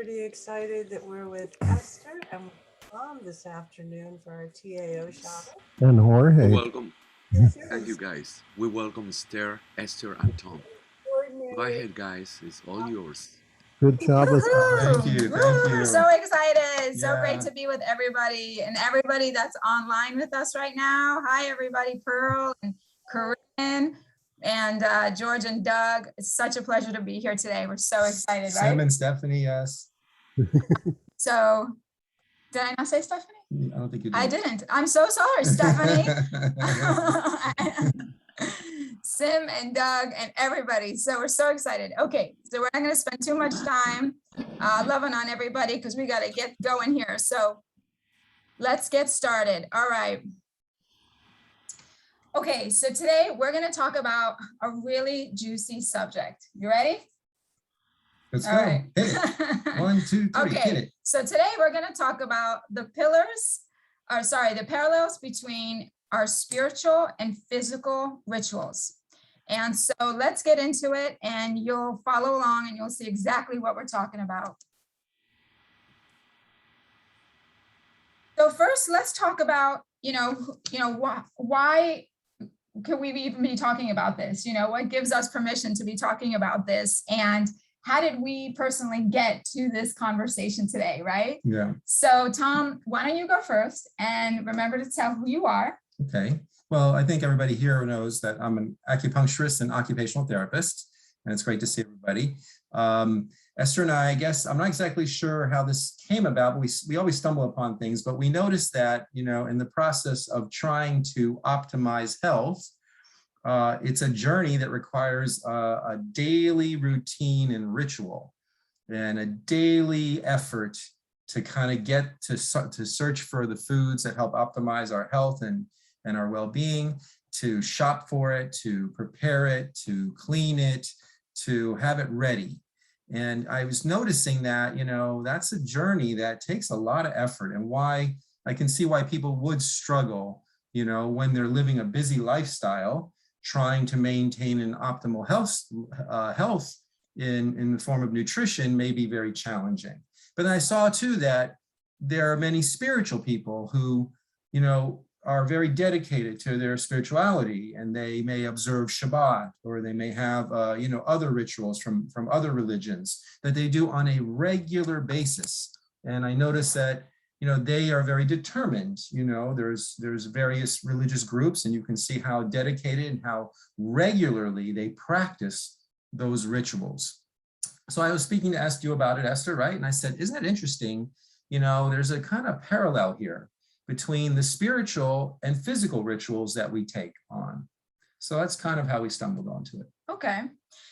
pretty excited that we're with Esther and Tom this afternoon for our TAO shop. And We Jorge. welcome, It's thank you yours. guys. We welcome Esther, and Tom. Go Ordinary. ahead, guys. It's all yours. Good job, Esther. Thank you. Thank you. We're so excited. So Yeah. great to be with everybody and everybody that's online with us right now. Hi, everybody. Pearl and Corinne and George and Doug. It's such a pleasure to be here today. We're so excited, Sam right? and Stephanie, yes. So did I not say Stephanie? I don't think you did. I didn't. I'm so sorry, Stephanie. Sim and Doug and everybody. So we're so excited. Okay, so we're not going to spend too much time loving on everybody because we got to get going here. So let's get started. All right. Okay, so today we're going to talk about a really juicy subject. You ready? Let's All go. right. Hit it. 1, 2, 3, Okay. hit it. So today we're going to talk about the parallels between our spiritual and physical rituals. And so let's get into it and you'll follow along and you'll see exactly what we're talking about. So first, let's talk about, why could we even be talking about this? What gives us permission to be talking about this? And how did we personally get to this conversation today, right? Yeah. So Tom, why don't you go first and remember to tell who you are. Okay. Well, I think everybody here knows that I'm an acupuncturist and occupational therapist, and it's great to see everybody. Esther and I guess, I'm not exactly sure how this came about, but we always stumble upon things, but we noticed that, in the process of trying to optimize health, it's a journey that requires a daily routine and ritual and a daily effort to kind of get to search for the foods that help optimize our health and our well-being, to shop for it, to prepare it, to clean it, to have it ready. And I was noticing that, that's a journey that takes a lot of effort, and why I can see why people would struggle, when they're living a busy lifestyle, trying to maintain an optimal health in the form of nutrition may be very challenging. But then I saw too that there are many spiritual people who, are very dedicated to their spirituality, and they may observe Shabbat, or they may have, other rituals from other religions that they do on a regular basis. And I noticed that, they are very determined. There's various religious groups, and you can see how dedicated and how regularly they practice those rituals. So I was speaking to ask you about it, Esther, right? And I said, isn't it interesting? There's a kind of parallel here between the spiritual and physical rituals that we take on. So that's kind of how we stumbled onto it. Okay.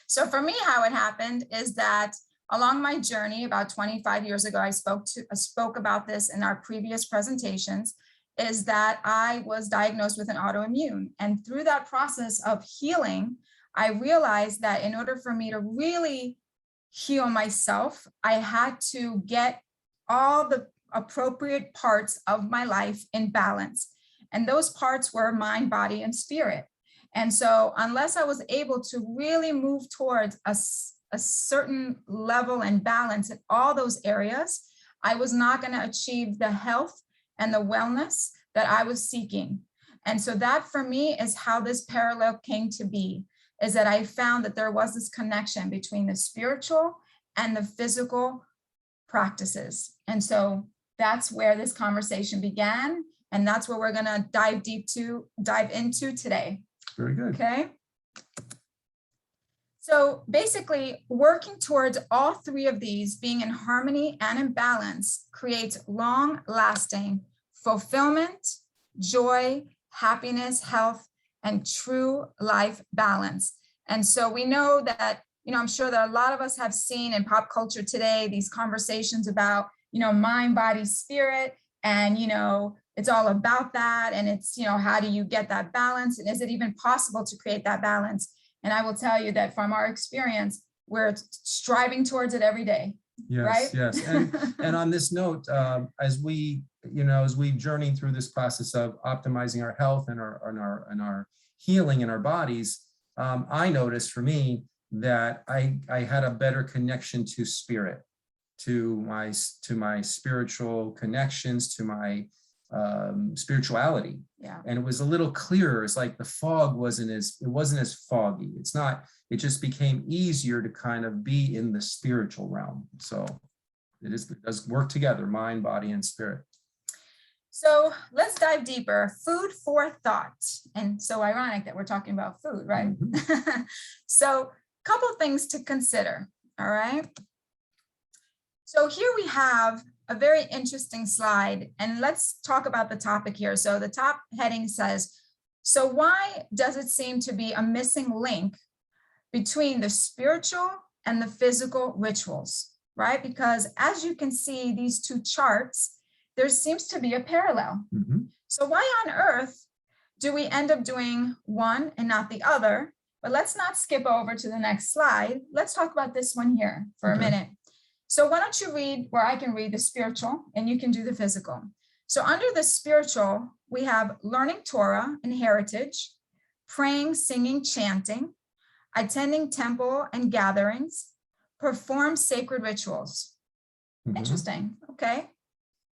So for me, how it happened is that along my journey about 25 years ago, I spoke about this in our previous presentations, is that I was diagnosed with an autoimmune. And through that process of healing, I realized that in order for me to really heal myself, I had to get all the appropriate parts of my life in balance. And those parts were mind, body, and spirit. And so unless I was able to really move towards a certain level and balance in all those areas, I was not going to achieve the health and the wellness that I was seeking. And so that for me is how this parallel came to be, is that I found that there was this connection between the spiritual and the physical practices. And so that's where this conversation began. And that's where we're going to dive into today. Very good. Okay. So basically, working towards all three of these being in harmony and in balance creates long-lasting fulfillment, joy, happiness, health, and true life balance. And so we know that, I'm sure that a lot of us have seen in pop culture today, these conversations about, mind, body, spirit, and, it's all about that. And it's, how do you get that balance? And is it even possible to create that balance? And I will tell you that from our experience, we're striving towards it every day. Yes, right? yes. And on this note, as we journey through this process of optimizing our health and our healing in our bodies, I noticed for me that I had a better connection to spirit. to my spiritual connections, to my spirituality. Yeah. And it was a little clearer. It's like the fog wasn't as foggy. It just became easier to kind of be in the spiritual realm. So it does work together, mind, body, and spirit. So let's dive deeper. Food for thought. And so ironic that we're talking about food, right? Mm-hmm. So a couple things to consider, all right? So here we have a very interesting slide, and let's talk about the topic here. So the top heading says, so why does it seem to be a missing link between the spiritual and the physical rituals, right? Because as you can see, these two charts, there seems to be a parallel. Mm-hmm. So why on earth do we end up doing one and not the other? But let's not skip over to the next slide. Let's talk about this one here for a minute. So why don't you read where I can read the spiritual and you can do the physical. So under the spiritual, we have learning Torah and heritage, praying, singing, chanting, attending temple and gatherings, perform sacred rituals. Mm-hmm. Interesting. Okay.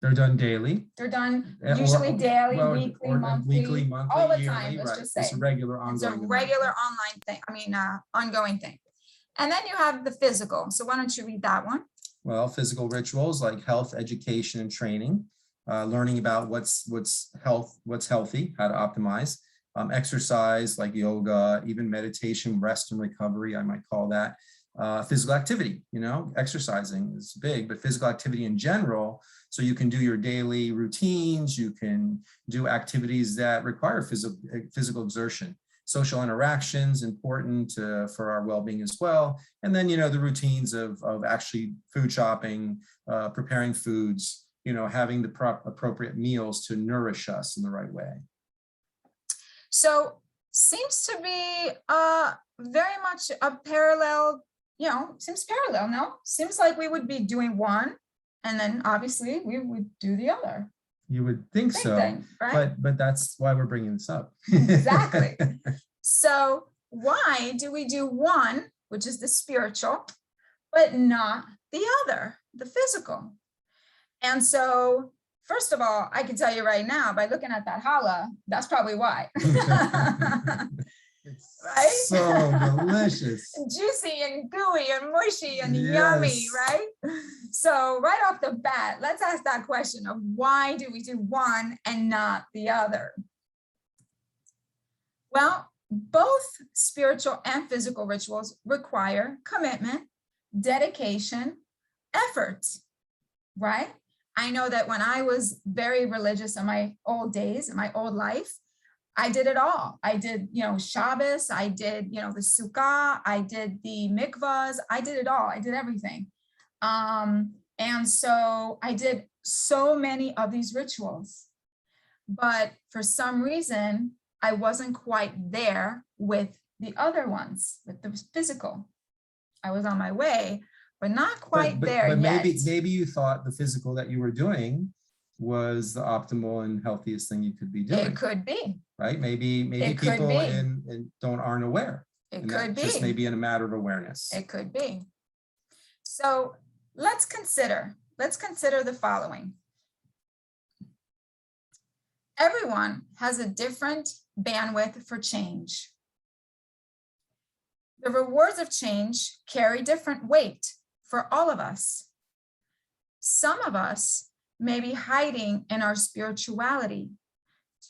They're done daily. They're done usually daily, weekly, monthly, all the time. Yearly, let's right. just say It's a regular it's ongoing. a regular online thing. Ongoing thing. And then you have the physical. So why don't you read that one? Well, physical rituals like health, education, and training, learning about what's healthy, how to optimize, exercise like yoga, even meditation, rest and recovery, I might call that. Physical activity, exercising is big, but physical activity in general. So you can do your daily routines, you can do activities that require physical exertion. Social interactions, important for our well-being as well. And then, the routines of actually food shopping, preparing foods, having the appropriate meals to nourish us in the right way. So seems to be very much a parallel, seems parallel, no? Seems like we would be doing one, and then obviously we would do the other. You would think so, thing, right? but that's why we're bringing this up. Exactly. So why do we do one, which is the spiritual, but not the other, the physical? And so, first of all, I can tell you right now, by looking at that challah, that's probably why. It's right? So delicious. Juicy and gooey and mushy and Yes. yummy, right? So right off the bat, let's ask that question of why do we do one and not the other? Well, both spiritual and physical rituals require commitment, dedication, effort, right? I know that when I was very religious in my old days, in my old life, I did it all. I did, Shabbos, I did, the Sukkah, I did the mikvahs, I did it all. I did everything. And so I did so many of these rituals, but for some reason, I wasn't quite there with the other ones, with the physical. I was on my way, but not quite there but yet. Maybe you thought the physical that you were doing was the optimal and healthiest thing you could be doing. It could be. Right? Maybe people aren't aware. It could be. Just maybe in a matter of awareness. It could be. So let's consider the following. Everyone has a different bandwidth for change. The rewards of change carry different weight for all of us. Some of us may be hiding in our spirituality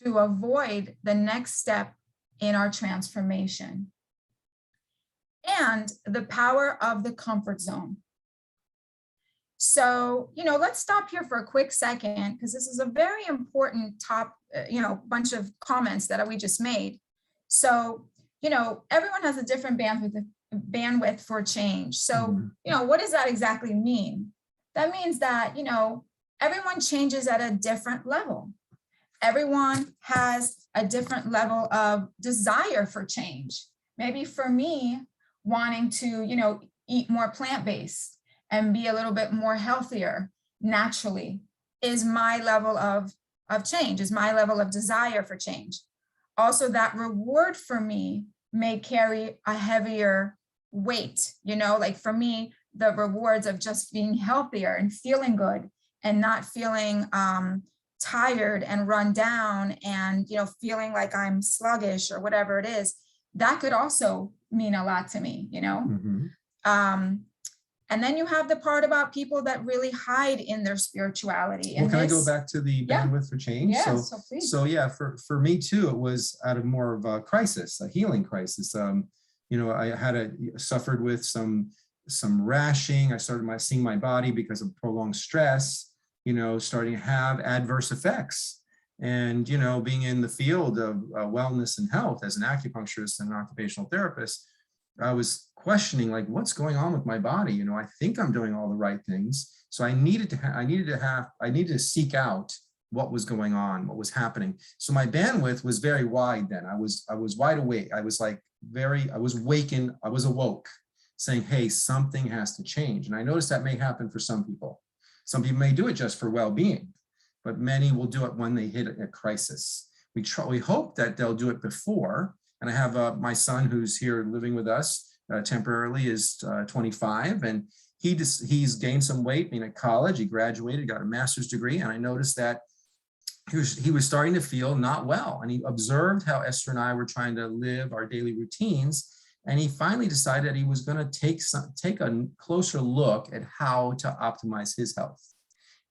to avoid the next step in our transformation. And the power of the comfort zone. So, let's stop here for a quick second, because this is a very important bunch of comments that we just made. So, everyone has a different bandwidth for change. So, what does that exactly mean? That means that, everyone changes at a different level. Everyone has a different level of desire for change. Maybe for me, wanting to, eat more plant-based and be a little bit more healthier naturally is my level of change, is my level of desire for change. Also, that reward for me may carry a heavier weight, like for me, the rewards of just being healthier and feeling good and not feeling tired and run down and, feeling like I'm sluggish or whatever it is, that could also mean a lot to me, And then you have the part about people that really hide in their spirituality. Well, and can I go back to the bandwidth for change? Yeah, so please. So yeah, for me too, it was out of more of a crisis, a healing crisis. I suffered with some rashing. I started seeing my body because of prolonged stress, starting to have adverse effects. And, being in the field of wellness and health as an acupuncturist and an occupational therapist, I was questioning, like, what's going on with my body? I think I'm doing all the right things. So I needed to seek out what was going on, what was happening. So my bandwidth was very wide then. I was wide awake. I was awoke, saying, hey, something has to change. And I noticed that may happen for some people. Some people may do it just for well-being, but many will do it when they hit a crisis. We hope that they'll do it before. And I have my son who's here living with us temporarily, is 25, and he's gained some weight being at college. He graduated, got a master's degree, and I noticed that he was starting to feel not well. And he observed how Esther and I were trying to live our daily routines, and he finally decided that he was going to take a closer look at how to optimize his health.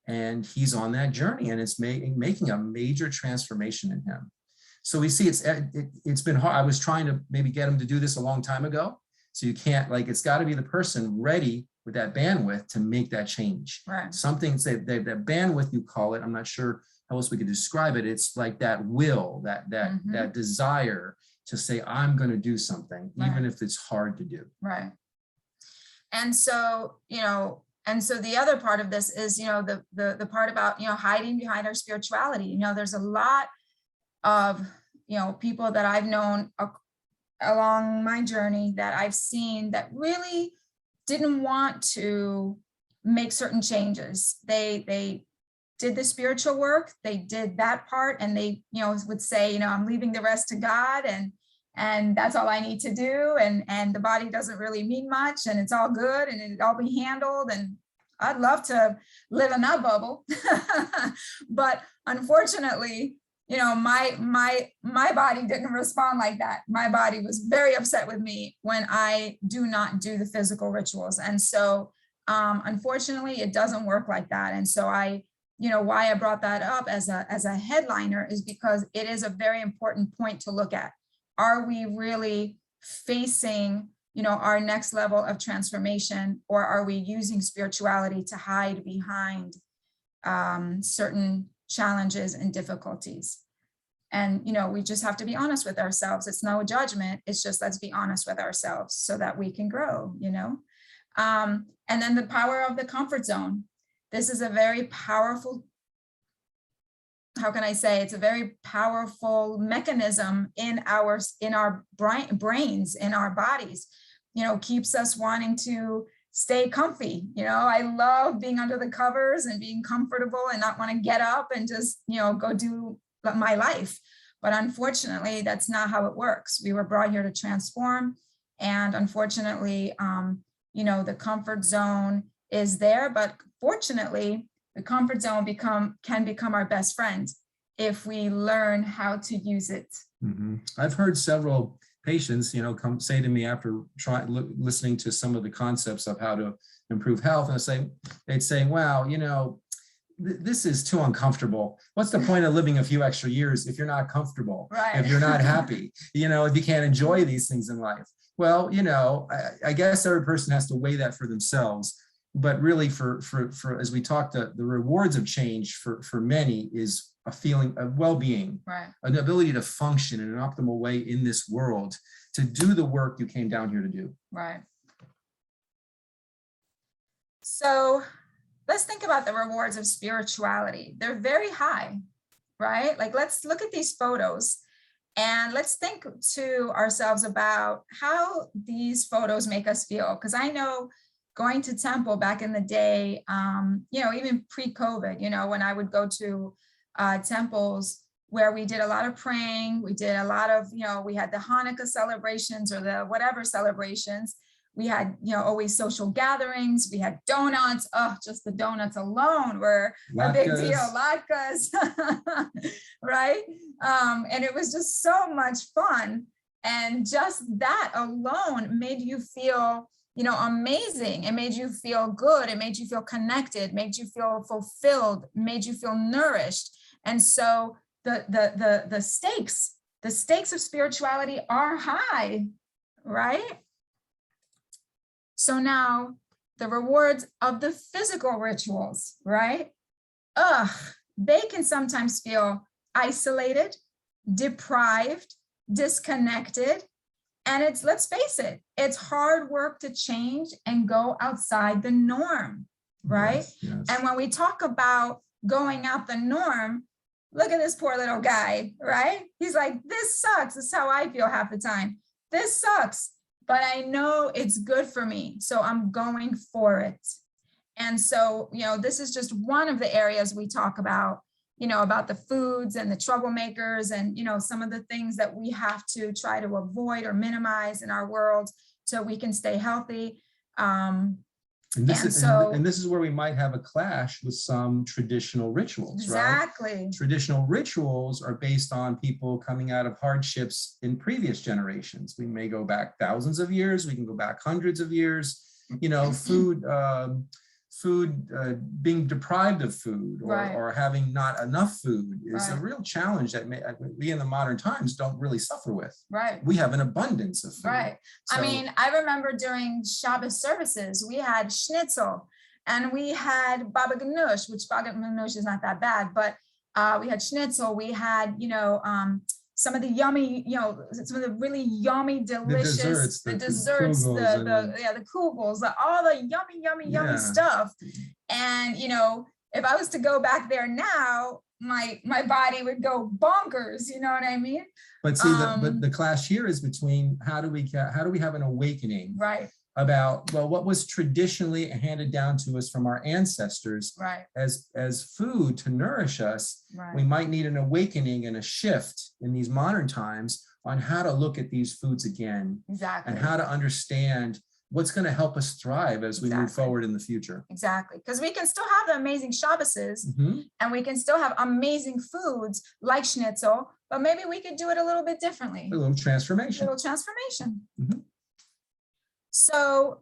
And he's on that journey, and it's making a major transformation in him. So we see it's been hard. I was trying to maybe get him to do this a long time ago. So you can't, it's got to be the person ready with that bandwidth to make that change. Right. Something, say that bandwidth, you call it, I'm not sure how else we could describe it. It's like that will, that desire to say, I'm going to do something, even if it's hard to do. Right. And so, the other part of this is, the part about, hiding behind our spirituality. There's a lot of, people that I've known along my journey that I've seen that really didn't want to make certain changes. They did the spiritual work, they did that part, and they, would say, I'm leaving the rest to God, and that's all I need to do. And the body doesn't really mean much, and it's all good, and it'll all be handled. And I'd love to live in that bubble. But unfortunately, my body didn't respond like that. My body was very upset with me when I do not do the physical rituals. And so, unfortunately, it doesn't work like that. And so why I brought that up as a headliner is because it is a very important point to look at. Are we really facing, our next level of transformation, or are we using spirituality to hide behind certain challenges and difficulties? And, we just have to be honest with ourselves. It's no judgment. It's just, let's be honest with ourselves so that we can grow, and then the power of the comfort zone. This is a very powerful, it's a very powerful mechanism in our brains, in our bodies, keeps us wanting to stay comfy. I love being under the covers and being comfortable and not want to get up and just, go do my life. But unfortunately, that's not how it works. We were brought here to transform. And unfortunately, the comfort zone is there, but fortunately, the comfort zone can become our best friend if we learn how to use it. Mm-hmm. I've heard several patients, come say to me after listening to some of the concepts of how to improve health, and they'd say, wow, this is too uncomfortable. What's the point of living a few extra years if you're not comfortable, right? If you're not happy, if you can't enjoy these things in life? Well, I guess every person has to weigh that for themselves. But really, for as we talked, the rewards of change for many is a feeling of well-being, right? An ability to function in an optimal way in this world, to do the work you came down here to do. Right. So let's think about the rewards of spirituality. They're very high, right? Like, let's look at these photos and let's think to ourselves about how these photos make us feel. Because I know going to temple back in the day, even pre-COVID, when I would go to temples where we did a lot of praying, we did a lot of, we had the Hanukkah celebrations or the whatever celebrations. We had, always social gatherings. We had donuts. Oh, just the donuts alone were a big deal. Latkes, right? And it was just so much fun. And just that alone made you feel, amazing. It made you feel good. It made you feel connected, made you feel fulfilled, made you feel nourished. And so the stakes of spirituality are high, right? So now the rewards of the physical rituals, right? They can sometimes feel isolated, deprived, disconnected. And let's face it, it's hard work to change and go outside the norm, right? Yes, yes. And when we talk about going out the norm, look at this poor little guy, right? He's like, this sucks. This is how I feel half the time. This sucks, but I know it's good for me, so I'm going for it. And so, this is just one of the areas we talk about, about the foods and the troublemakers and, some of the things that we have to try to avoid or minimize in our world so we can stay healthy. And this is where we might have a clash with some traditional rituals, exactly. Right? Traditional rituals are based on people coming out of hardships in previous generations. We may go back thousands of years. We can go back hundreds of years. Food being deprived of food or having not enough food is a real challenge that we in the modern times don't really suffer with. Right. We have an abundance of food. Right. So, I remember during Shabbos services, we had schnitzel and we had baba ganoush, which baba ganoush is not that bad, but we had schnitzel. We had, some of the yummy, some of the really yummy, delicious, the desserts, the kugels, all the yummy stuff. And, if I was to go back there now, my body would go bonkers, you know what I mean? But see, the clash here is between how do we have an awakening, right, about, well, what was traditionally handed down to us from our ancestors, right, as food to nourish us. Right. We might need an awakening and a shift in these modern times on how to look at these foods again. Exactly. And how to understand what's going to help us thrive as we move forward in the future. Exactly. Because we can still have the amazing Shabboses and we can still have amazing foods like schnitzel, but maybe we could do it a little bit differently. A little transformation. So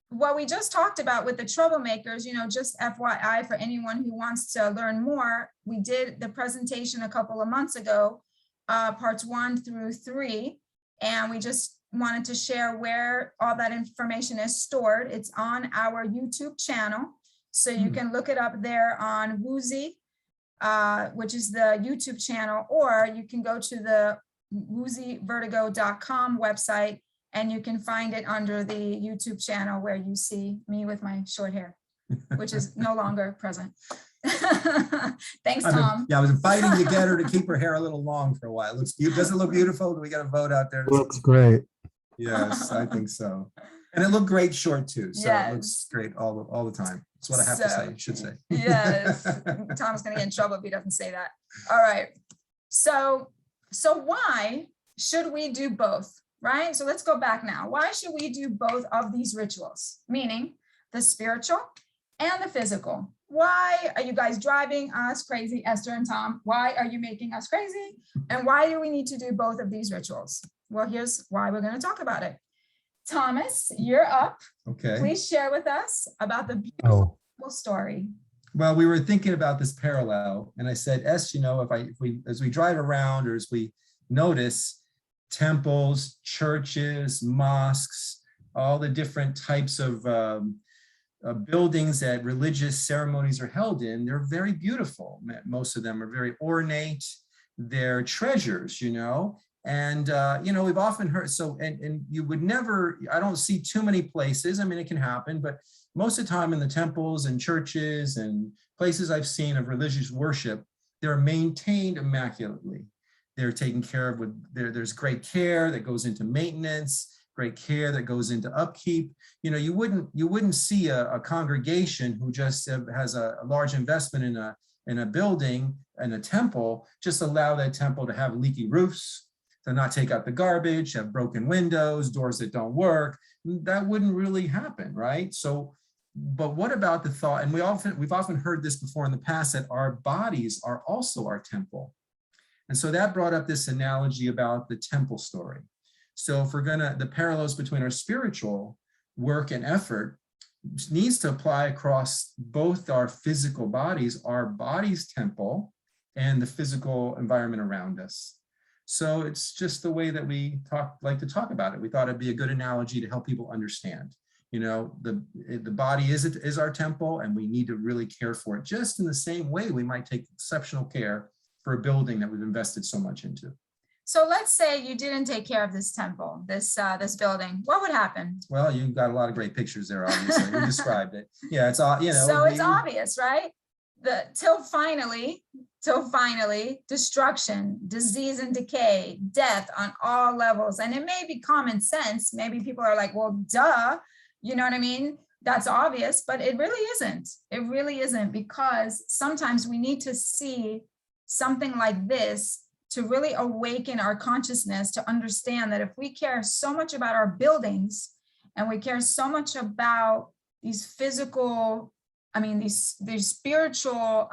what we just talked about with the troublemakers, just FYI for anyone who wants to learn more, we did the presentation a couple of months ago, parts 1 through 3, and we just wanted to share where all that information is stored. It's on our YouTube channel. So you can look it up there on Woozy, which is the YouTube channel, or you can go to the woozyvertigo.com website and you can find it under the YouTube channel where you see me with my short hair, which is no longer present. Thanks, Tom. I was fighting to get her to keep her hair a little long for a while. Does it look beautiful? Do we got a vote out there? Looks great. Yes, I think so. And it looked great short too. So it looks great all the time. That's what I have to say, should say. Yes, Tom's gonna get in trouble if he doesn't say that. All right. So why should we do both? Right? So let's go back now. Why should we do both of these rituals? Meaning the spiritual and the physical. Why are you guys driving us crazy, Esther and Tom? Why are you making us crazy? And why do we need to do both of these rituals? Well, here's why we're going to talk about it. Thomas, you're up. Okay. Please share with us about the beautiful story. Well, we were thinking about this parallel, and I said, as we drive around or as we notice temples, churches, mosques, all the different types of buildings that religious ceremonies are held in, they're very beautiful. Most of them are very ornate. They're treasures, and, we've often heard, and you would never, I don't see too many places. I mean, it can happen, but most of the time in the temples and churches and places I've seen of religious worship, they're maintained immaculately. They're taken care of there's great care that goes into maintenance, great care that goes into upkeep. You wouldn't see a congregation who just has a large investment in a building and a temple, just allow that temple to have leaky roofs, to not take out the garbage, have broken windows, doors that don't work. That wouldn't really happen, right? So, but what about the thought, and we've often heard this before in the past, that our bodies are also our temple. And so that brought up this analogy about the temple story. So if we're the parallels between our spiritual work and effort needs to apply across both our physical bodies, our body's temple, and the physical environment around us. So it's just the way that we like to talk about it. We thought it'd be a good analogy to help people understand. The body is our temple, and we need to really care for it, just in the same way we might take exceptional care for a building that we've invested so much into. So let's say you didn't take care of this temple, this building. What would happen? Well, you've got a lot of great pictures there, obviously. You described it. Yeah, it's all, So it's obvious, right? Till finally, destruction, disease and decay, death on all levels. And it may be common sense. Maybe people are like, well, duh, you know what I mean? That's obvious, but it really isn't. It really isn't, because sometimes we need to see something like this to really awaken our consciousness, to understand that if we care so much about our buildings, and we care so much about these physical, these spiritual,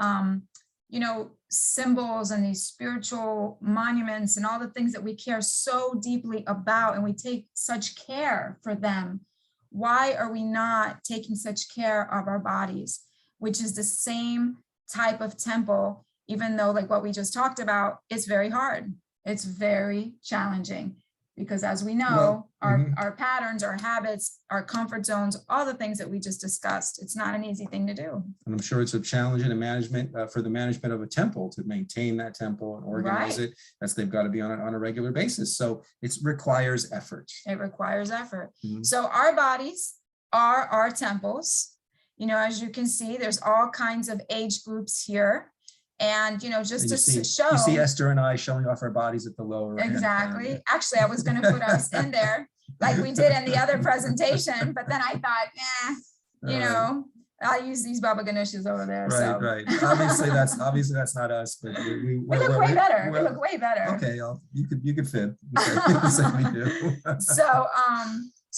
symbols and these spiritual monuments and all the things that we care so deeply about, and we take such care for them, why are we not taking such care of our bodies, which is the same type of temple, even though, like what we just talked about, it's very hard. It's very challenging, because as we know, our patterns, our habits, our comfort zones, all the things that we just discussed, it's not an easy thing to do. And I'm sure it's a challenge in a management for the management of a temple to maintain that temple and organize it. That's, they've got to be on a regular basis. So it requires effort. It requires effort. So our bodies are our temples. As you can see, there's all kinds of age groups here. And, just to show. You see Esther and I showing off our bodies at the lower right. Exactly. Actually, I was going to put us in there like we did in the other presentation, but then I thought, I'll use these Baba Ganoushas over there. Right. Obviously, that's not us, but we look way better. We look way better. Okay, you could fit. So we do. So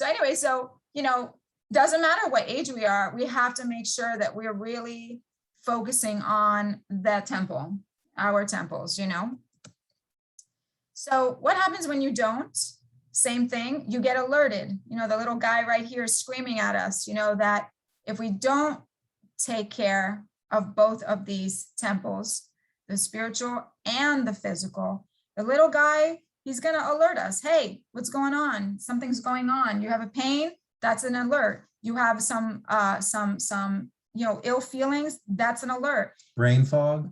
anyway, doesn't matter what age we are, we have to make sure that we're really focusing on that temple, our temples, So what happens when you don't? Same thing, you get alerted. The little guy right here is screaming at us, that if we don't take care of both of these temples, the spiritual and the physical, the little guy, he's going to alert us. Hey, what's going on? Something's going on. You have a pain? That's an alert. You have some ill feelings, that's an alert. Brain fog,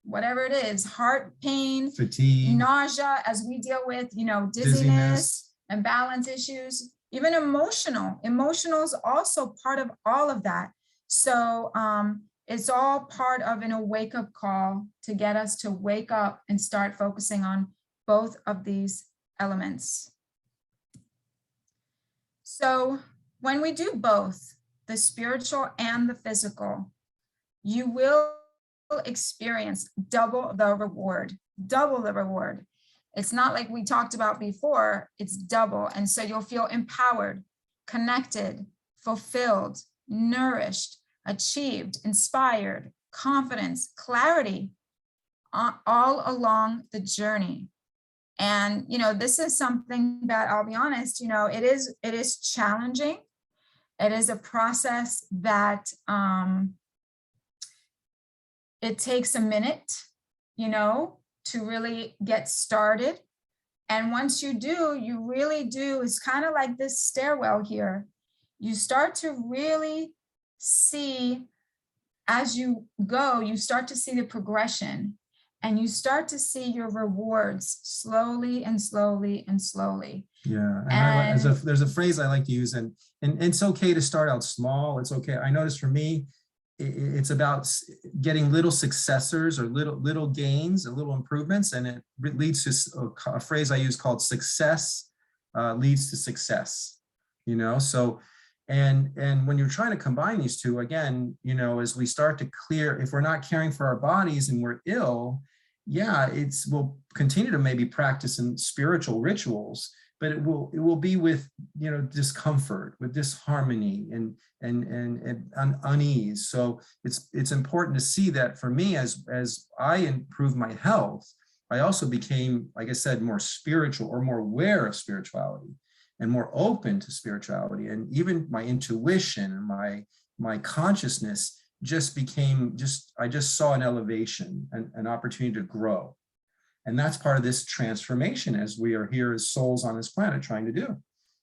whatever it is, heart pain, fatigue, nausea, as we deal with, dizziness, and balance issues, even emotional is also part of all of that. So it's all part of a wake-up call to get us to wake up and start focusing on both of these elements. So when we do both, the spiritual and the physical, you will experience double the reward. It's not like we talked about before, it's double. And so you'll feel empowered, connected, fulfilled, nourished, achieved, inspired, confidence, clarity, all along the journey. And, this is something that, I'll be honest, it is challenging. It is a process that it takes a minute, to really get started. And once you do, you really do, it's kind of like this stairwell here. You start to really see, as you go, you start to see the progression, and you start to see your rewards slowly and slowly and slowly. Yeah, and there's a phrase I like to use, and it's okay to start out small. It's okay. I noticed for me, it's about getting little successors or little gains and little improvements, and it leads to a phrase I use called success leads to success. So and when you're trying to combine these two, again, as we start to clear, if we're not caring for our bodies and we're ill, yeah, we'll continue to maybe practice in spiritual rituals, but it will be with, you know, discomfort, with disharmony and unease. So it's important to see that for me, as I improve my health, I also became, like I said, more spiritual, or more aware of spirituality, and more open to spirituality. And even my intuition and my consciousness just became, I just saw an elevation, an opportunity to grow. And that's part of this transformation, as we are here as souls on this planet trying to do.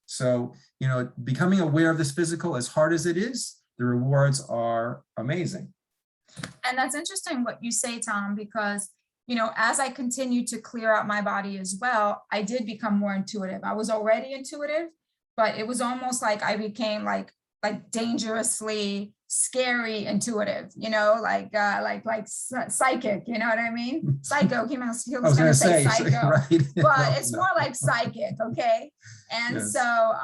So, you know, becoming aware of this physical, as hard as it is, the rewards are amazing. And that's interesting what you say, Tom, because, you know, as I continued to clear out my body as well, I did become more intuitive. I was already intuitive, but it was almost like I became like dangerously scary intuitive, you know, like psychic, you know what I mean? Psycho, he was gonna say psycho, right? but it's more like psychic, okay? And Yes. so,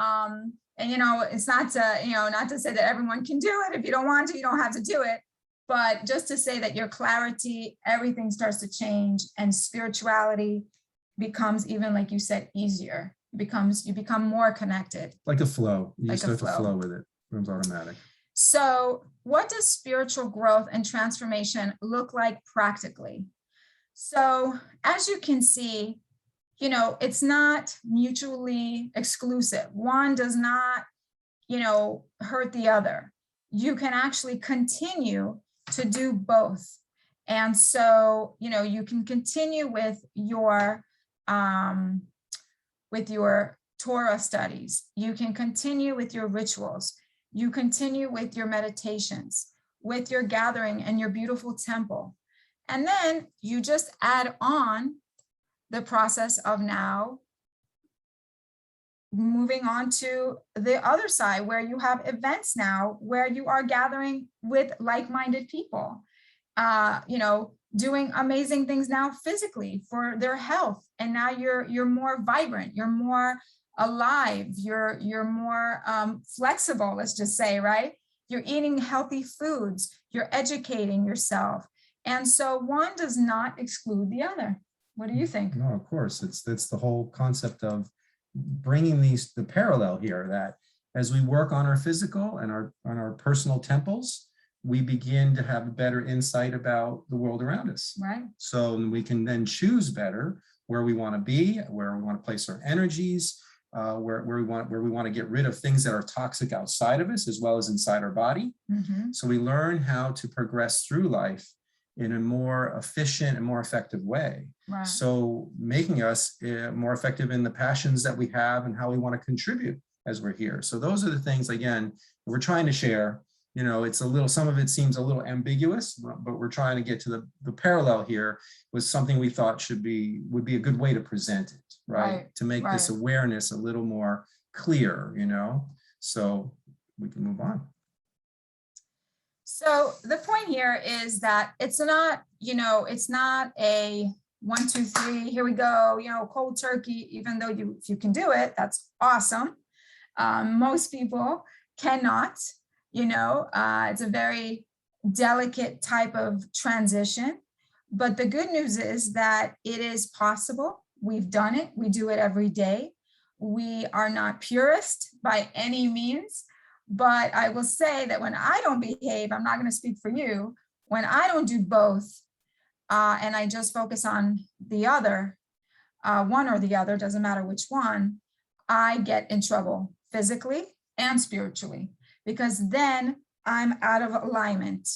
and you know, it's not to, you know, not to say that everyone can do it. If you don't want to, you don't have to do it. But just to say that your clarity, everything starts to change, and spirituality becomes, even like you said, easier. You become more connected. Like a flow. You Like a start to flow. flow with it. It becomes automatic. So what does spiritual growth and transformation look like practically? So as you can see, you know, it's not mutually exclusive. One does not, you know, hurt the other. You can actually continue to do both. And so, you know, you can continue with your Torah studies. You can continue with your rituals. You continue with your meditations, with your gathering and your beautiful temple. And then you just add on the process of now moving on to the other side, where you have events now, where you are gathering with like-minded people, you know, doing amazing things now physically for their health. And now you're more vibrant, you're more alive, you're more flexible, let's just say, right? You're eating healthy foods, you're educating yourself. And so one does not exclude the other. What do you think? No, of course, that's the whole concept of bringing the parallel here, that as we work on our physical and on our personal temples, we begin to have a better insight about the world around us. Right. So we can then choose better where we want to be, where we want to place our energies, where we want to get rid of things that are toxic outside of us as well as inside our body. Mm-hmm. So we learn how to progress through life in a more efficient and more effective way. Right. So making us more effective in the passions that we have and how we want to contribute as we're here. So those are the things, again, that we're trying to share. You know, it's a little, some of it seems a little ambiguous, but we're trying to get to the parallel here with something we thought would be a good way to present it, right? To make this awareness a little more clear, you know, so we can move on. So the point here is that it's not, you know, it's not a 1, 2, 3, here we go, you know, cold turkey, even though if you can do it, that's awesome. Most people cannot, you know, it's a very delicate type of transition. But the good news is that it is possible. We've done it. We do it every day. We are not purist by any means. But I will say that when I don't behave, I'm not going to speak for you, when I don't do both, and I just focus on the other, one or the other, doesn't matter which one, I get in trouble physically and spiritually, because then I'm out of alignment.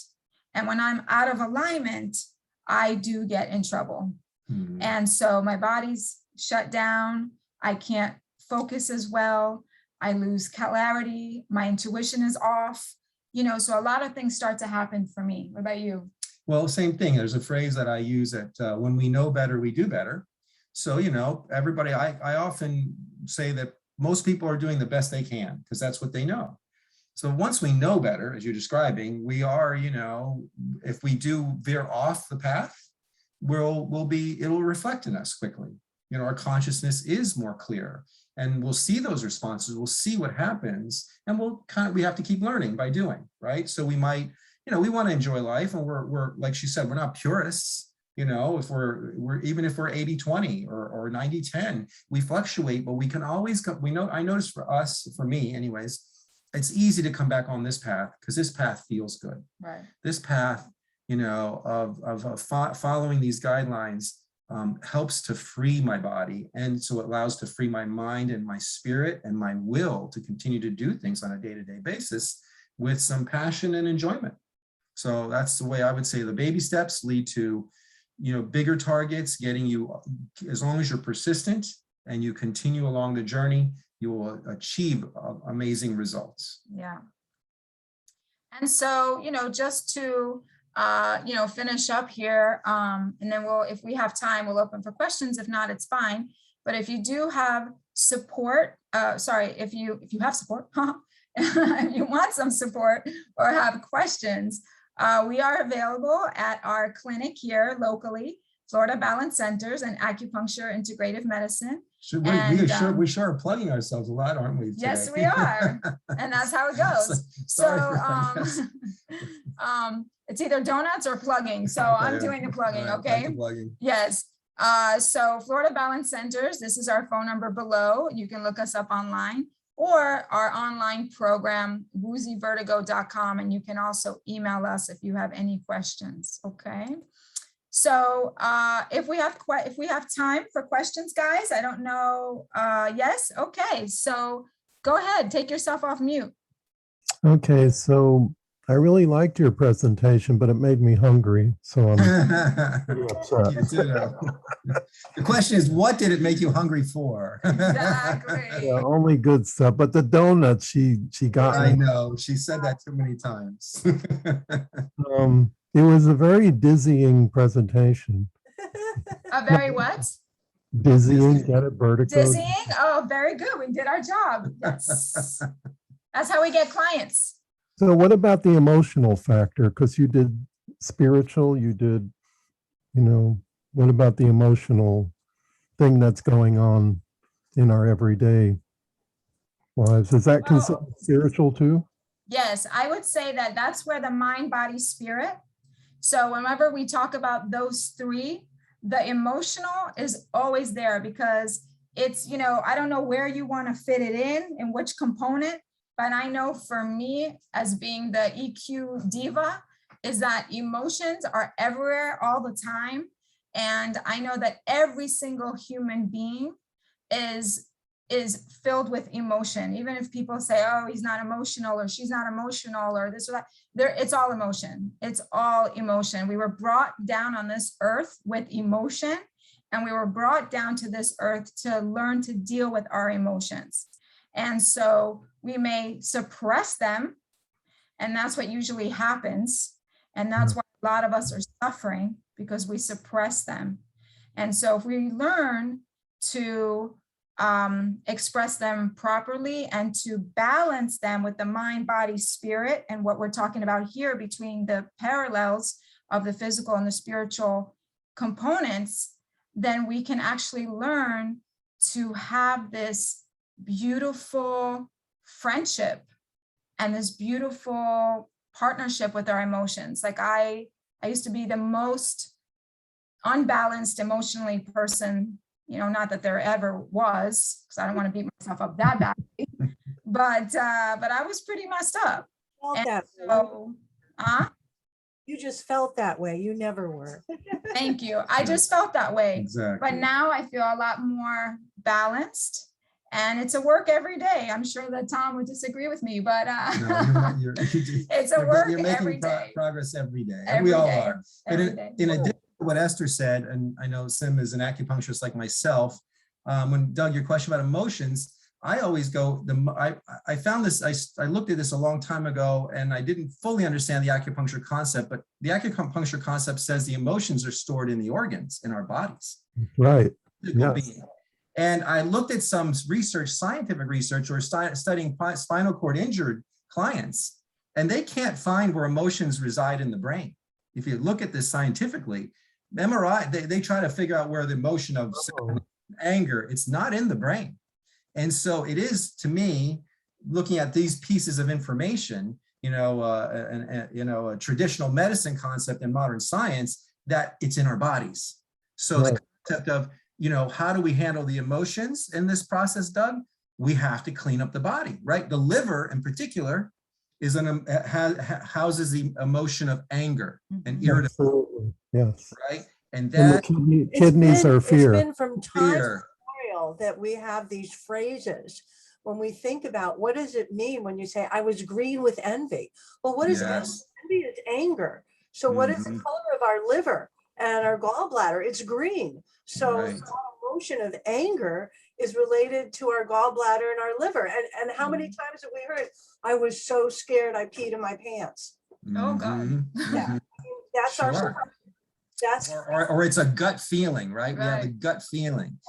And when I'm out of alignment, I do get in trouble. Mm-hmm. And so my body's shut down. I can't focus as well. I lose clarity. My intuition is off, you know, so a lot of things start to happen for me. What about you? Well, same thing. There's a phrase that I use that when we know better, we do better. So, you know, everybody, I often say that most people are doing the best they can because that's what they know. So once we know better, as you're describing, we are, you know, if we do veer off the path, it'll reflect in us quickly. You know, our consciousness is more clear. And we'll see those responses, we'll see what happens, and we have to keep learning by doing, right? So we might, you know, we want to enjoy life, and we're like she said, we're not purists, if we're even if we're 80-20 or 90-10, we fluctuate, but we can always go. I notice for me anyways, it's easy to come back on this path because this path feels good. Right. This path, of following these guidelines helps to free my body. And so it allows to free my mind and my spirit and my will to continue to do things on a day-to-day basis with some passion and enjoyment. So that's the way I would say the baby steps lead to, bigger targets, getting you, as long as you're persistent and you continue along the journey, you will achieve amazing results. Yeah. And so, just to, finish up here, and then if we have time, we'll open for questions. If not, it's fine. But if you do have support, if you have support, if you want some support or have questions, we are available at our clinic here locally, Florida Balance Centers and Acupuncture Integrative Medicine. We sure are plugging ourselves a lot, aren't we? Today? Yes, we are. And that's how it goes. It's either donuts or plugging. So I'm doing the plugging, okay? Yes. So Florida Balance Centers, this is our phone number below. You can look us up online, or our online program, woozyvertigo.com, and you can also email us if you have any questions, okay? So if we have time for questions, guys, I don't know. Yes, okay. So go ahead, take yourself off mute. Okay, so I really liked your presentation, but it made me hungry, so I'm pretty upset. The question is, what did it make you hungry for? Exactly. Yeah, only good stuff, but the donuts, she got me. I know, she said that too many times. It was a very dizzying presentation. A very what? Dizzying, get it, vertigo. Dizzying? Oh, very good. We did our job. Yes. That's how we get clients. So what about the emotional factor? Because you did spiritual, you did, what about the emotional thing that's going on in our everyday lives? Is that considered spiritual too? Yes, I would say that that's where the mind, body, spirit. So whenever we talk about those three, the emotional is always there because it's, I don't know where you want to fit it in which component, but I know for me as being the EQ diva is that emotions are everywhere all the time. And I know that every single human being is filled with emotion. Even if people say, oh, he's not emotional or she's not emotional or this or that, it's all emotion. It's all emotion. We were brought down on this earth with emotion, and we were brought down to this earth to learn to deal with our emotions. And so we may suppress them, and that's what usually happens. And that's why a lot of us are suffering, because we suppress them. And so if we learn to express them properly and to balance them with the mind, body, spirit, and what we're talking about here between the parallels of the physical and the spiritual components, then we can actually learn to have this beautiful friendship and this beautiful partnership with our emotions. Like I used to be the most unbalanced emotionally person, not that there ever was, because I don't want to beat myself up that badly, but I was pretty messed up. You just felt that way. You never were. Thank you. I just felt that way. Exactly. But now I feel a lot more balanced, and it's a work every day. I'm sure that Tom would disagree with me, but it's a work every day. Progress every day. And we all are. But in addition to what Esther said, and I know Sim is an acupuncturist like myself, when Doug, your question about emotions, I always go, I found this, I looked at this a long time ago, and I didn't fully understand the acupuncture concept, but the acupuncture concept says the emotions are stored in the organs in our bodies. Right. Yes. And I looked at some research, scientific research, or studying spinal cord injured clients, and they can't find where emotions reside in the brain. If you look at this scientifically, MRI, they try to figure out where the emotion of anger, it's not in the brain. And so it is, to me, looking at these pieces of information, a traditional medicine concept in modern science, that it's in our bodies. So Right. the concept of, how do we handle the emotions in this process, Doug? We have to clean up the body, right? The liver in particular houses the emotion of anger and irritability, Absolutely. Yes. right? And And the that kidneys are It's fear. been from time fear. immemorial that we have these phrases. When we think about what does it mean when you say, I was green with envy? Well, what is envy? Yes. Envy is anger. So what is the Mhm. color of our liver and our gallbladder? It's green. So Right. our emotion of anger is related to our gallbladder and our liver. And how many Mm-hmm. times have we heard, I was so scared I peed in my pants? Oh, God. Mhm. Yeah. Mhm. That's our, Sure. that's Or it's a gut feeling, right? We have a Right. gut feeling.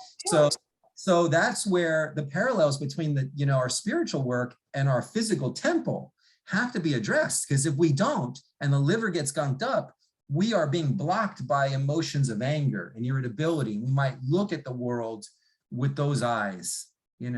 So that's where the parallels between our spiritual work and our physical temple have to be addressed. Because if we don't, and the liver gets gunked up, we are being blocked by emotions of anger and irritability. We might look at the world with those eyes, and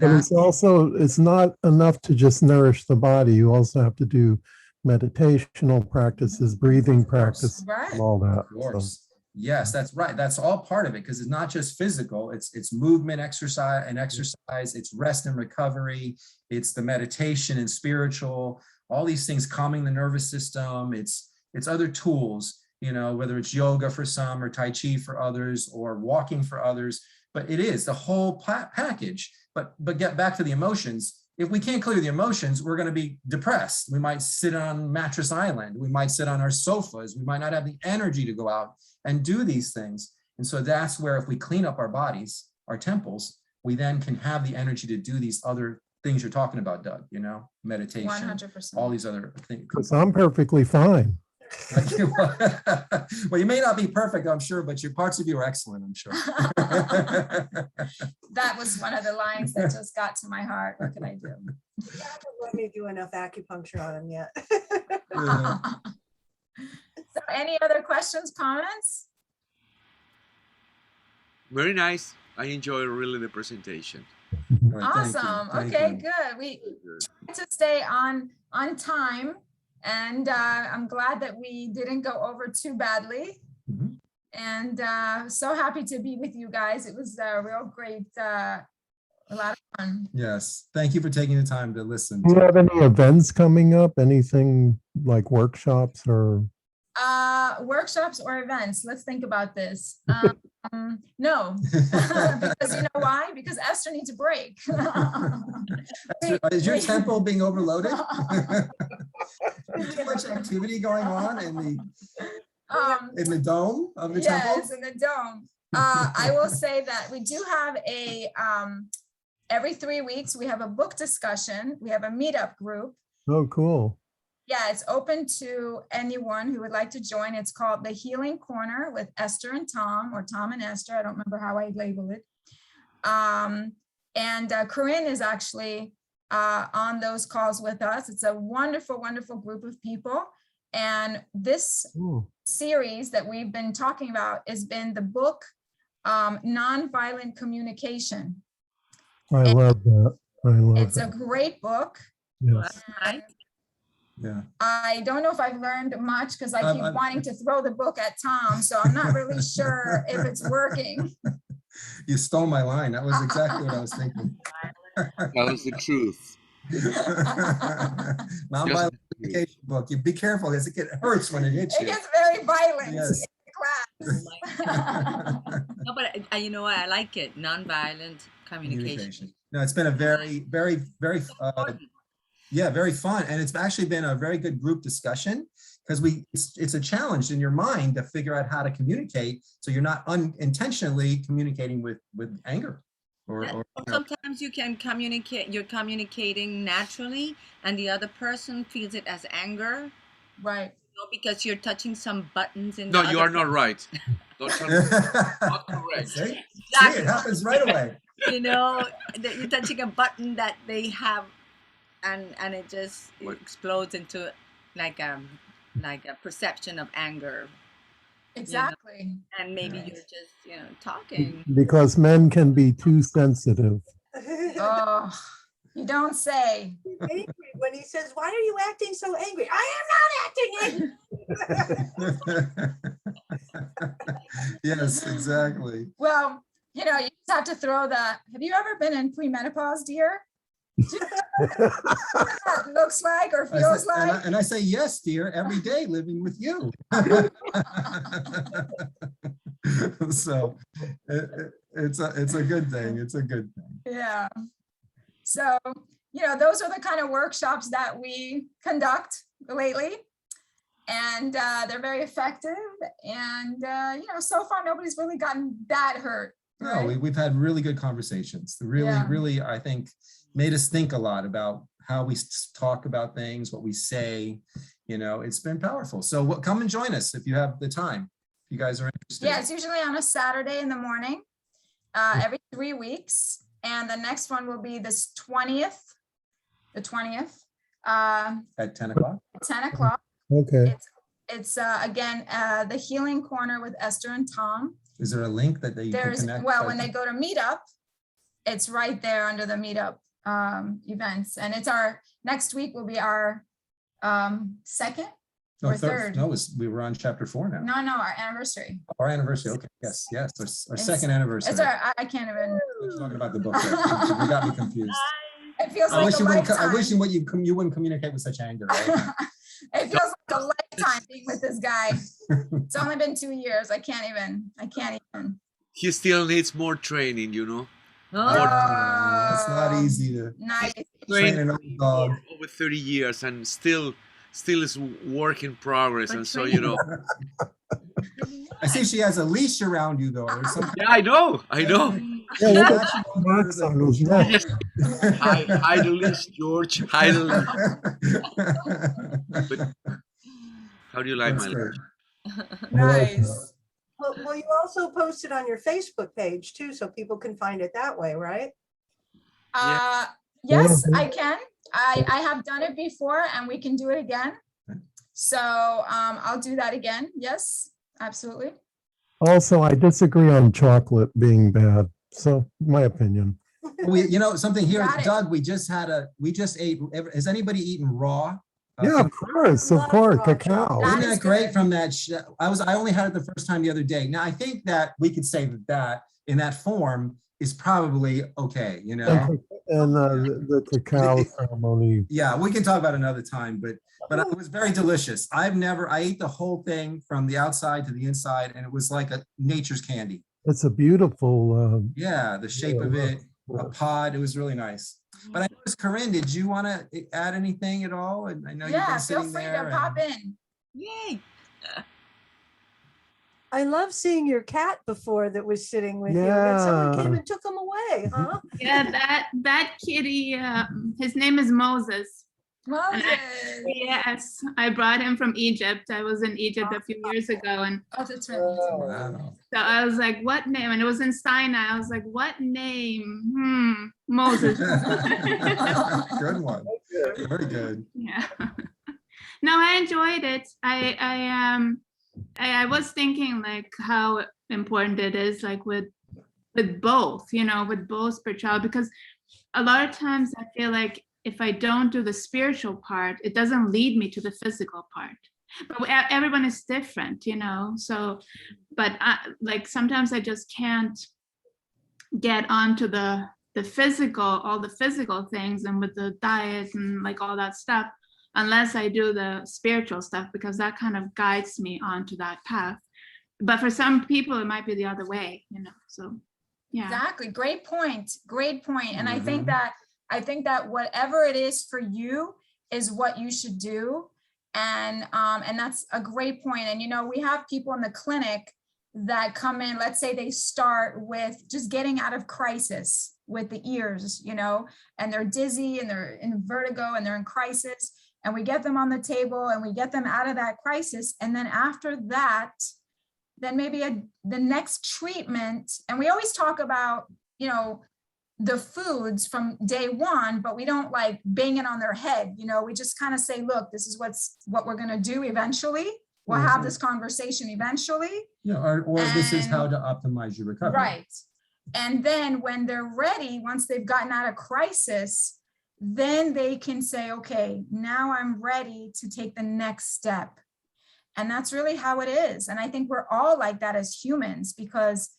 But that's it's not enough to just nourish the body. You also have to do meditational practices, breathing practice, Right. and all that. Of course. Yes, that's right. That's all part of it, because it's not just physical, it's movement, exercise, it's rest and recovery, it's the meditation and spiritual, all these things, calming the nervous system, it's other tools, whether it's yoga for some or Tai Chi for others or walking for others, but it is the whole package. But get back to the emotions. If we can't clear the emotions, we're going to be depressed. We might sit on Mattress Island. We might sit on our sofas. We might not have the energy to go out and do these things. And so that's where, if we clean up our bodies, our temples, we then can have the energy to do these other things you're talking about, Doug, meditation, 100%. all these other things. Because I'm perfectly fine. Well, you may not be perfect, I'm sure, but your parts of you are excellent, I'm sure. That was one of the lines that just got to my heart. What can I do? let me do enough acupuncture on him yet. So any other questions, comments? Very nice. I enjoy really the presentation. Right, thank you, Awesome. thank Okay, you. good. We Very good. tried to stay on time, and I'm glad that we didn't go over too badly. Mhm. And so happy to be with you guys. It was a real great, a lot of fun. Yes, thank you for taking the time to listen. Do you have any events coming up? Anything like workshops or? Workshops or events? Let's think about this. No, because you know why? Because Esther needs a break. Is your temple being overloaded? Too much activity going on in the dome of the temple? Yes, in the dome. I will say that we do have every 3 weeks, we have a book discussion. We have a meetup group. Oh, cool. Yeah, it's open to anyone who would like to join. It's called The Healing Corner with Esther and Tom, or Tom and Esther. I don't remember how I label it. And Corinne is actually on those calls with us. It's a wonderful, wonderful group of people. And this Ooh. series that we've been talking about has been the book Nonviolent Communication. I love that. I love It's a it. great book. Yes. And Yeah. I don't know if I've learned much because I keep wanting to throw the book at Tom, so I'm not really sure if it's working. You stole my line. That was exactly what I was thinking. That was the truth. Nonviolent communication book. You be careful, because it hurts when it hits It you. gets very violent Yes. in class. No, but you know what? I like it. Nonviolent communication. No, it's been a very, very, very, very fun. And it's actually been a very good group discussion, because it's a challenge in your mind to figure out how to communicate, so you're not unintentionally communicating with anger. Or Sometimes you can communicate, you're communicating naturally, and the other person feels it as anger. Right. Because you're touching some buttons in No, the you other are not right. Don't tell me. Not correct. See, it happens right away. That you're touching a button that they have, and it just explodes into like a perception of anger. Exactly. And maybe you're just talking. Because men can be too sensitive. Oh, you don't say. Angry when he says, "Why are you acting so angry?" I am not acting angry. Yes, exactly. Well, you know, you just have to throw the, have you ever been in premenopause, dear? Do you know what that looks like or I feels say- like? and I say, yes, dear, every day living with you. So it's a good thing. It's a good thing. Yeah. So, you know, those are the kind of workshops that we conduct lately. And they're very effective. And, you know, so far, nobody's really gotten that hurt. No, Right? we've had really good conversations. Really, Yeah. really, I think, made us think a lot about how we talk about things, what we say. You know, it's been powerful. So come and join us if you have the time. If you guys are interested. Yeah, it's usually on a Saturday in the morning, every 3 weeks. And the next one will be this 20th, the 20th, At 10 o'clock. 10 o'clock. Okay. It's again, the Healing Corner with Esther and Tom. Is there a link that you can There's, connect? well, when they go to Meetup, it's right there under the Meetup events. And it's our, next week will be our second No, or third. No, we were on chapter 4 now. No, our anniversary. Our anniversary. Okay. Yes. Our It's- second anniversary. It's our, I can't even, We're talking about the book. There. You got me confused. it feels I like wish a you wouldn't. I lifetime. wish you wouldn't communicate with such anger. Right? It feels like a lifetime being with this guy. It's only been 2 years. I can't even. He still needs more training, you know. Oh, It's not easy to Nice. train Trained an old dog. for over 30 years and still is work in progress. But And so, you know, I see she has a leash around you though, or something. yeah, I know. Yeah, look at the marks on his neck. Hide the leash, George. Hide the leash. But how do you like That's my great. leash? Nice. Well, you also post it on your Facebook page too, so people can find it that way, right? Yes, I can. I have done it before and we can do it again. So I'll do that again. Yes, absolutely. Also, I disagree on chocolate being bad. So my opinion. You know something here, Got it. Doug. We just ate. Has anybody eaten raw? Yeah, of course, Love raw cacao. That Isn't is that great good. from that? I only had it the first time the other day. Now I think that we could say that in that form is probably okay. You know. And the cacao ceremony. Yeah, we can talk about another time, but it was very delicious. I ate the whole thing from the outside to the inside, and it was like a nature's candy. It's a beautiful. Yeah, the shape of it, a pod. It was really nice. But I noticed, Corinne, did you want to add anything at all? And I know you've Yeah, been feel sitting free there. to pop in. yay. I love seeing your cat before that was sitting with you. And then someone came Yeah. and took him away, huh? Yeah, that kitty, his name is Moses. Moses. Yes, I brought him from Egypt. I was in Egypt a few years ago, and Oh, that's right. Wow. so I was like, "What name?" And it was in Sinai. I was like, "What name? Moses." Good one. Very good. Yeah. No, I enjoyed it. I was thinking like how important it is, like with both, with both spirituality, because a lot of times I feel like if I don't do the spiritual part, it doesn't lead me to the physical part. But everyone is different, so, but like sometimes I just can't get onto the physical, all the physical things, and with the diet and like all that stuff, unless I do the spiritual stuff, because that kind of guides me onto that path. But for some people, it might be the other way, so yeah. Exactly. Great point. And I think Mhm. that whatever it is for you is what you should do. And that's a great point. And, we have people in the clinic that come in, let's say they start with just getting out of crisis with the ears, and they're dizzy and they're in vertigo and they're in crisis, and we get them on the table and we get them out of that crisis. And then after that, then maybe the next treatment, and we always talk about, the foods from day one, but we don't like bang it on their head. We just kind of say, look, this is what we're going to do eventually. We'll have this conversation eventually. Yeah, or this is And- how to optimize your recovery. Right. And then when they're ready, once they've gotten out of crisis, then they can say, okay, now I'm ready to take the next step. And that's really how it is. And I think we're all like that as humans, because,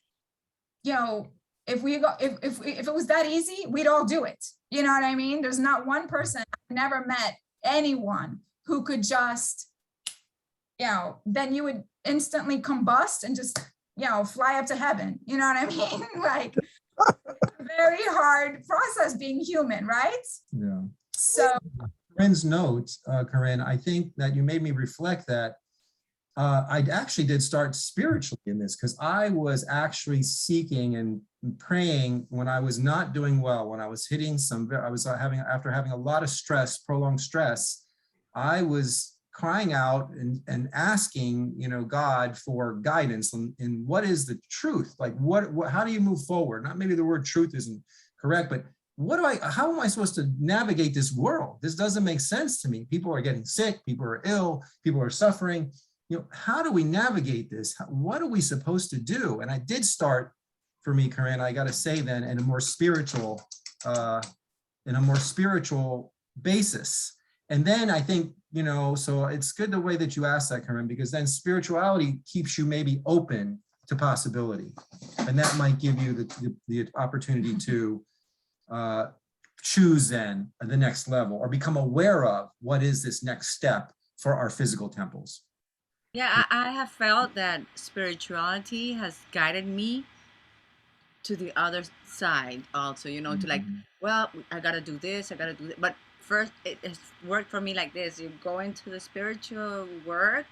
you know, if it was that easy, we'd all do it. You know what I mean? There's not one person, I've never met anyone who could just, you know, then you would instantly combust and just, you know, fly up to heaven. You know what I mean? Like, very hard process being human, right? Yeah. So Corinne's note, Corinne, I think that you made me reflect that I actually did start spiritually in this, because I was actually seeking and praying when I was not doing well, when I was hitting after having a lot of stress, prolonged stress, I was crying out and asking, you know, God for guidance in what is the truth? Like how do you move forward? Not maybe the word truth isn't correct, but how am I supposed to navigate this world? This doesn't make sense to me. People are getting sick, people are ill, people are suffering. You know, how do we navigate this? What are we supposed to do? And I did start, for me, Corinne, I got to say then, in a more spiritual basis. And then I think, you know, so it's good the way that you asked that, Corinne, because then spirituality keeps you maybe open to possibility. And that might give you the opportunity to choose then the next level, or become aware of what is this next step for our physical temples. Yeah, I have felt that spirituality has guided me to the other side also, you know, to like, well, I gotta do this, I gotta do that. But first, it has worked for me like this. You go into the spiritual work,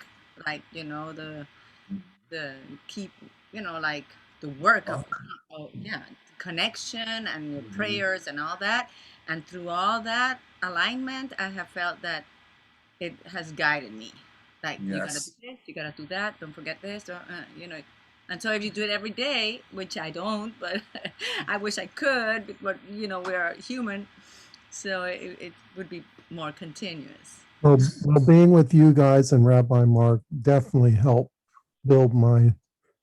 like, you know, the keep, you know, like the work of yeah, connection and your prayers and all that. And through all that alignment, I have felt that it has guided me. Like, you gotta do this, you gotta do that, don't forget this, or, you know. And so if you do it every day, which I don't, but I wish I could, but you know, we're human, so it would be more continuous. Well, being with you guys and Rabbi Mark definitely helped build my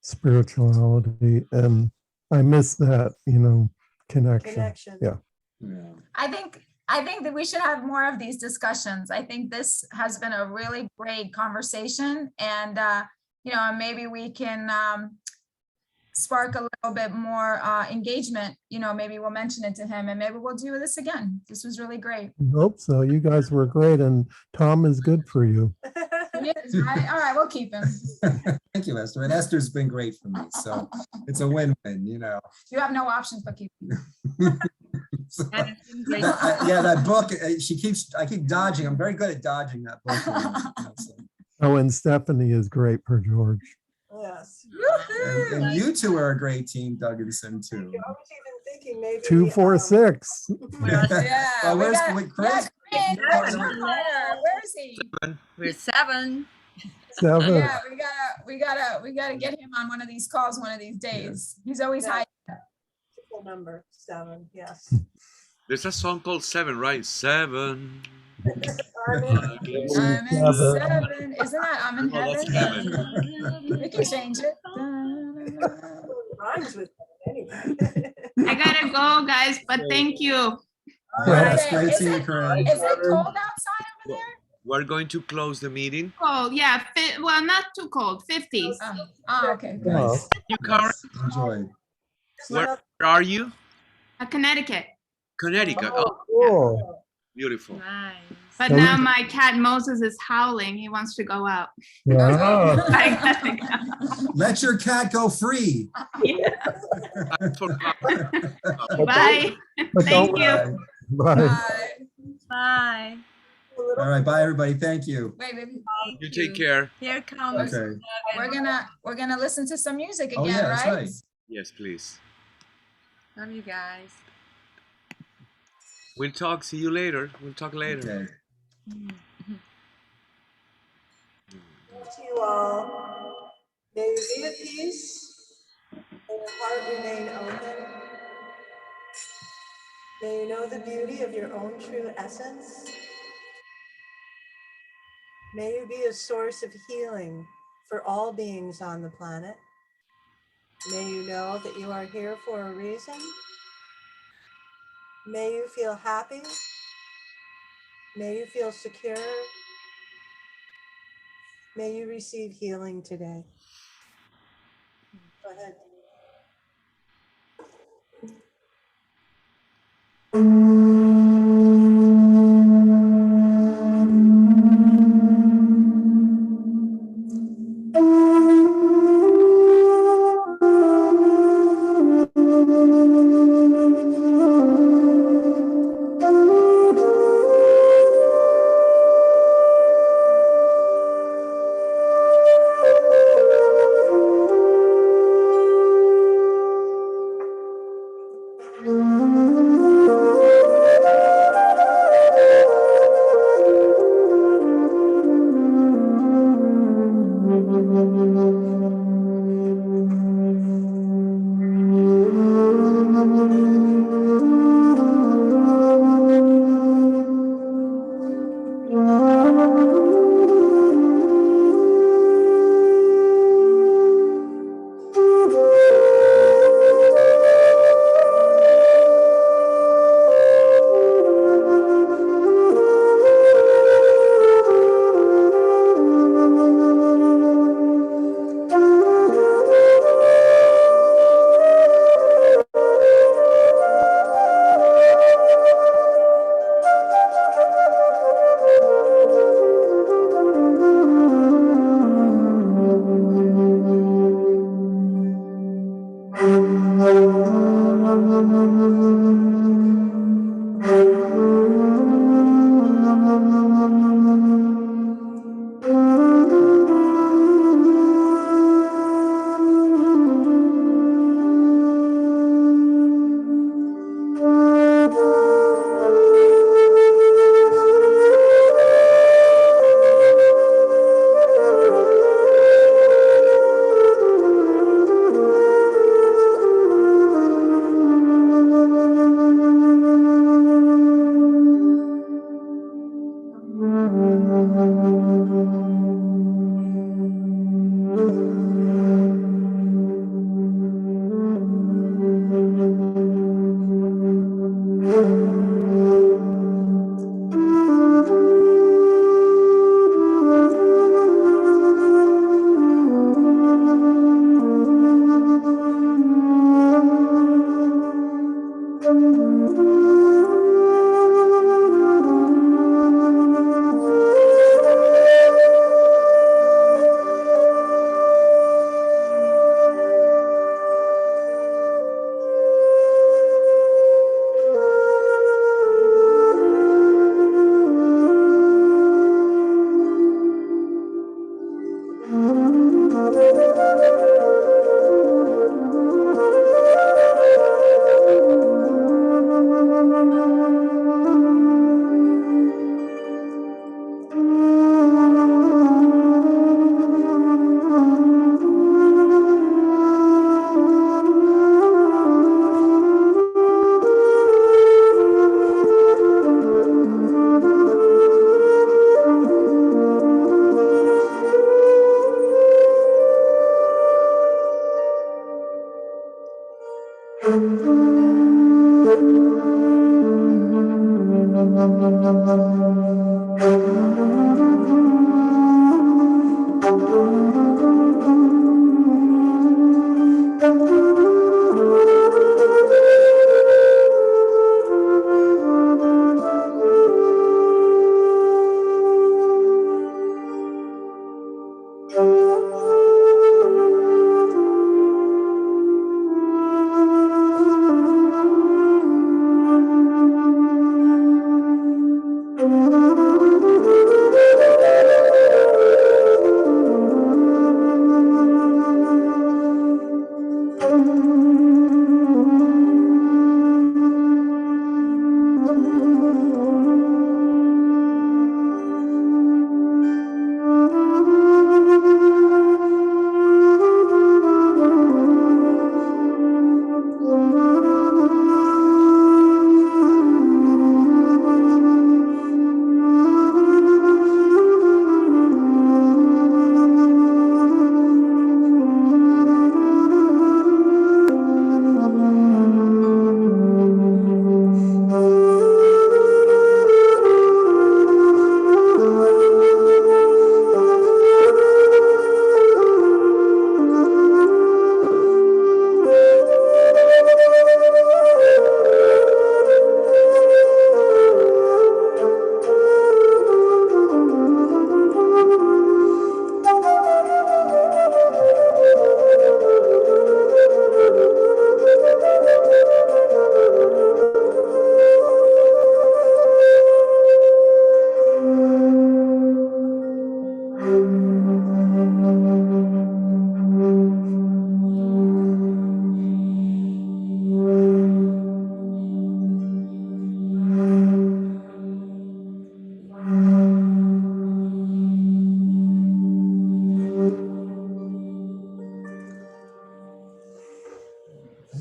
spirituality, and I miss that, you know, connection. Yeah. I think that we should have more of these discussions. I think this has been a really great conversation, and you know, maybe we can spark a little bit more engagement. You know, maybe we'll mention it to him, and maybe we'll do this again. This was really great. I hope so. You guys were great, and Tom is good for you. All right, we'll keep him. Thank you, Esther. And Esther's been great for me, so it's a win-win, you know. You have no options but keep him. Yeah, that book, I keep dodging. I'm very good at dodging that book. Oh, and Stephanie is great for George. Yes. And you two are a great team, Dugganson, too. I was even thinking maybe 2, 4, 6. Yeah. Oh, where's Chris? Where is he? We're 7. 7. Yeah, we gotta get him on one of these calls one of these days. He's always high. Number 7, yes. There's a song called 7, right? 7. I'm in 7. Isn't that I'm in Oh, that's heaven? heaven. We can change it. Rhymes with that anyway. I gotta go, guys, but thank you. Yes, great seeing you, Corinne. Is it cold outside over there? We're going to close the meeting. Oh, yeah. Well, not too cold. 50s. Oh, okay. Nice. You, Karen, Enjoy. where are you? Connecticut. Connecticut. Oh, Cool. beautiful. Nice. But now my cat Moses is howling. He wants to go out. Wow. I gotta go. Let your cat go free. Yeah. For- Bye. Thank you. Bye. Bye. All right, bye, everybody. Thank you. Wait. You take care. Here comes. Okay. We're gonna listen to some music again, Oh, yeah, that's right? right. Yes, please. Love you guys. We'll talk. See you later. We'll talk later. Okay. To you all, may you be at peace, and your heart remain open. May you know the beauty of your own true essence. May you be a source of healing for all beings on the planet. May you know that you are here for a reason. May you feel happy. May you feel secure. May you receive healing today. Go ahead.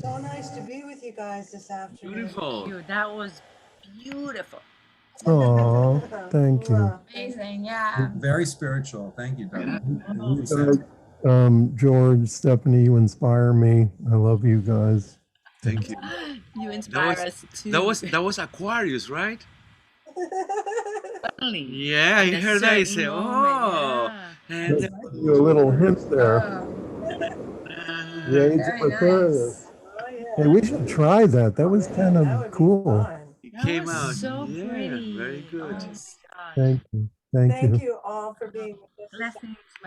So nice to be with you guys this afternoon. Beautiful. You, that was beautiful. Oh, thank you. Mwah. Amazing, yeah. Very spiritual. Thank you, Doug. You guys, George, Stephanie, you inspire me. I love you guys. Thank you. You inspire was- us too. That was Aquarius, right? Suddenly, Yeah, I in a heard that. I certain say, moment, oh, yeah. and Just give you a little hint there. Oh, The age very of Aquarius. nice. Oh, yeah. Hey, we should try that. That was kind That of would be cool. fun. it That came was out. so Yeah, pretty. very good. Oh my gosh. Thank you. Thank you. Thank you all for being with us. this Blessings, my